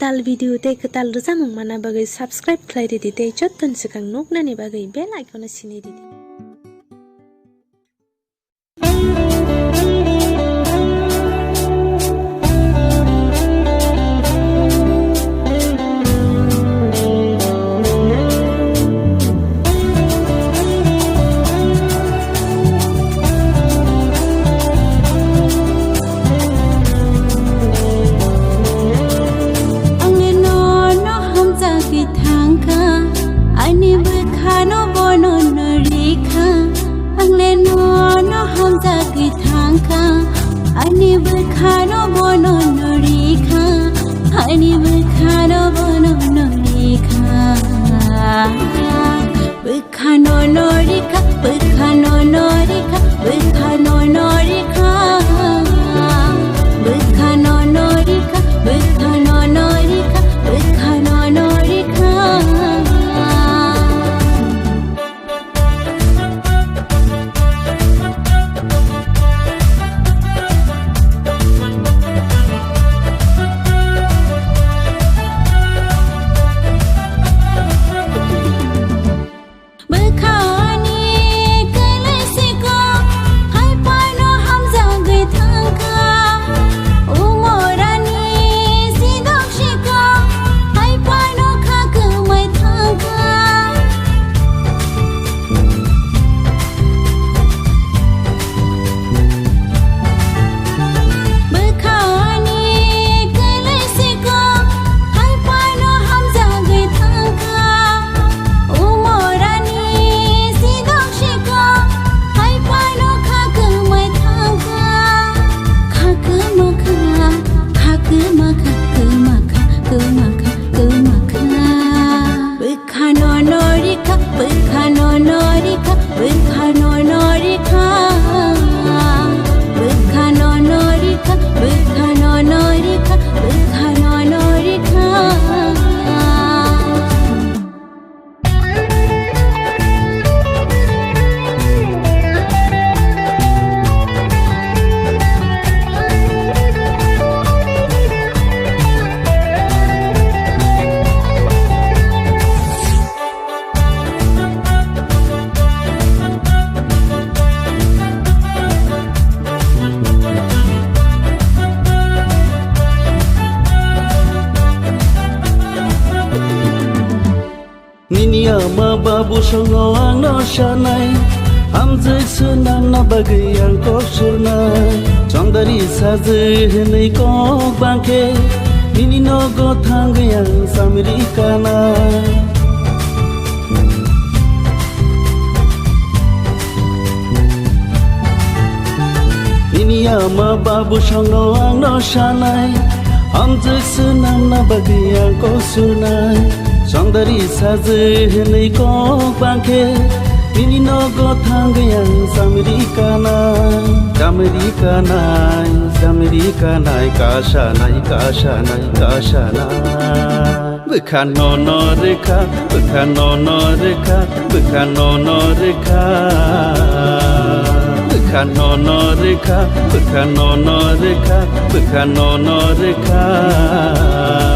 ketal video teh ketal rezamung mana bagai subscribe klai di teh joton sekang nuk nani bagai bell icon sini di. Ani berkhano bono norika, ani berkhano bono norika, berkhano norika, berkhano norika, berkhano norika, berkhano norika, berkhano norika, berkhano norika. Ama babu songo ang no shanai amje sunan na bagai ang ko surnai chongdari saje nei ko bangke nini no go thang yang samirikana nini ama babu songo ang no shanai amje sunan na bagai ang ko surnai Songdari saje nei ko bangke ini no go thang yang samirikana samirikana kashanai bukhano no rekha bukhano no rekha bukhano no rekha bukhano no rekha bukhano no rekha bukhano no rekha